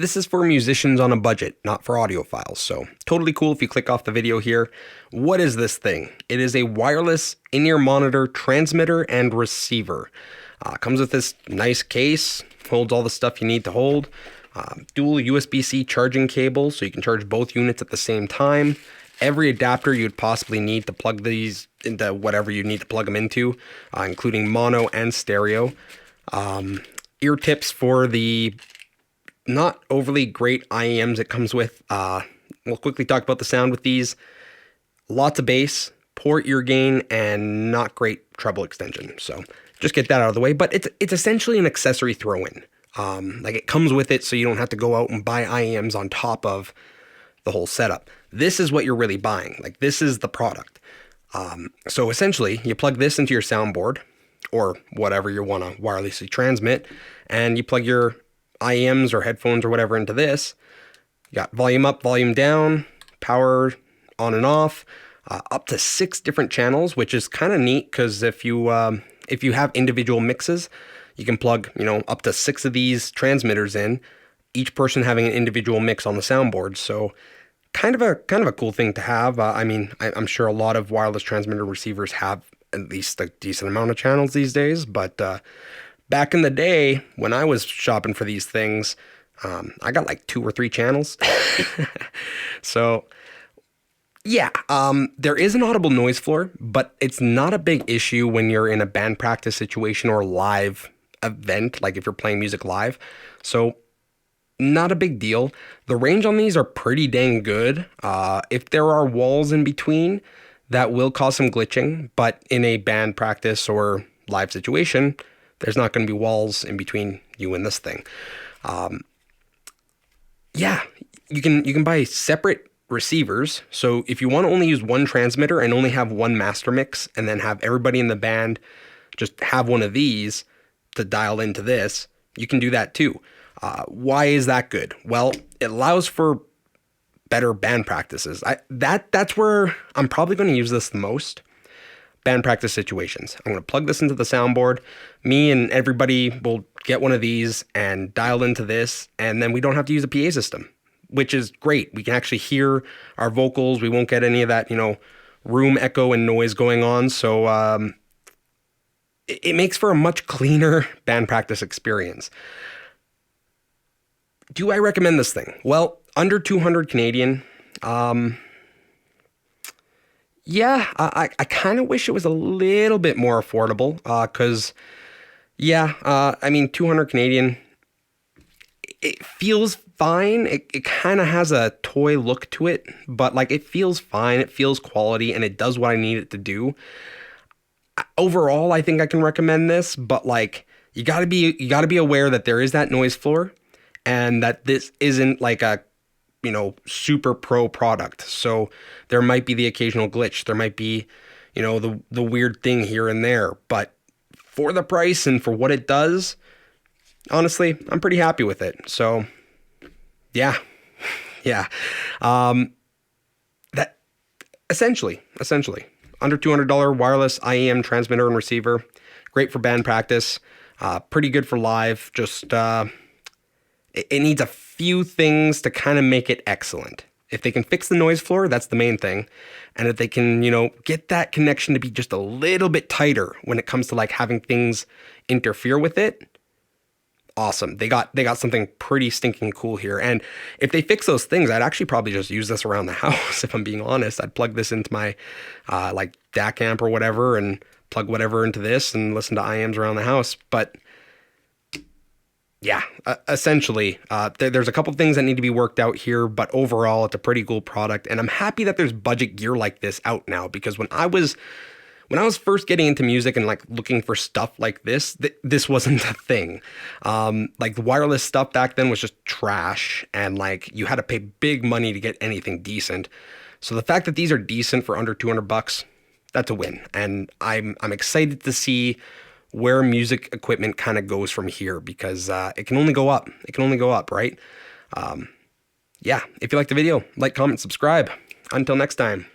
this is for musicians on a budget, not for audiophiles. So totally cool if you click off the video here. What is this thing? It is a wireless in-ear monitor, transmitter, and receiver. Comes with this nice case, holds all the stuff you need to hold. Dual USB-C charging cable, so you can charge both units at the same time. Every adapter you'd possibly need to plug these into whatever you need to plug them into, including mono and stereo. Ear tips for the not overly great IEMs it comes with. We'll quickly talk about the sound with these. Lots of bass, poor ear gain, and not great treble extension. So just get that out of the way. But it's essentially an accessory throw-in. Like it comes with it, so you don't have to go out and buy IEMs on top of the whole setup. This is what you're really buying. Like this is the product. So essentially, you plug this into your soundboard or whatever you want to wirelessly transmit, and you plug your IEMs or headphones or whatever into this. You got volume up, volume down, power on and off, up to 6 different channels, which is kind of neat because if you have individual mixes, you can plug up to 6 of these transmitters in, each person having an individual mix on the soundboard. So kind of a cool thing to have. I mean, I'm sure a lot of wireless transmitter receivers have at least a decent amount of channels these days, but back in the day when I was shopping for these things, I got like 2 or 3 channels. So yeah, there is an audible noise floor, but it's not a big issue when you're in a band practice situation or live event, like if you're playing music live. So not a big deal. The range on these are pretty dang good. If there are walls in between, that will cause some glitching, but in a band practice or live situation, there's not going to be walls in between you and this thing. Yeah, you can buy separate receivers. So if you want to only use one transmitter and only have one master mix, and then have everybody in the band just have one of these to dial into this, you can do that too. Why is that good? Well, it allows for better band practices. That's where I'm probably going to use this the most. Band practice situations. I'm going to plug this into the soundboard. Me and everybody will get one of these and dial into this, and then we don't have to use a PA system, which is great. We can actually hear our vocals. We won't get any of that, room echo and noise going on. So it makes for a much cleaner band practice experience. Do I recommend this thing? Well, under 200 Canadian. Yeah, I kind of wish it was a little bit more affordable, because, I mean, 200 Canadian, it feels fine. It kind of has a toy look to it, but like it feels fine. It feels quality, and it does what I need it to do. Overall, I think I can recommend this, but like you got to be aware that there is that noise floor, and that this isn't like a super pro product. So there might be the occasional glitch. There might be, the weird thing here and there. But for the price and for what it does, honestly, I'm pretty happy with it. So yeah. That essentially under $200 wireless IEM transmitter and receiver. Great for band practice. Pretty good for live. Just it needs a few things to kind of make it excellent. If they can fix the noise floor, that's the main thing. And if they can, get that connection to be just a little bit tighter when it comes to like having things interfere with it, awesome. They got something pretty stinking cool here. And if they fix those things, I'd actually probably just use this around the house. If I'm being honest, I'd plug this into my like DAC amp or whatever and plug whatever into this and listen to IEMs around the house. But yeah, essentially, there's a couple things that need to be worked out here, but overall, it's a pretty cool product. And I'm happy that there's budget gear like this out now, because when I was first getting into music and like looking for stuff like this, this wasn't a thing. Like the wireless stuff back then was just trash, and like you had to pay big money to get anything decent. So the fact that these are decent for under $200, that's a win. And I'm excited to see where music equipment kind of goes from here, because it can only go up. It can only go up, right? Yeah, if you like the video, like, comment, subscribe. Until next time.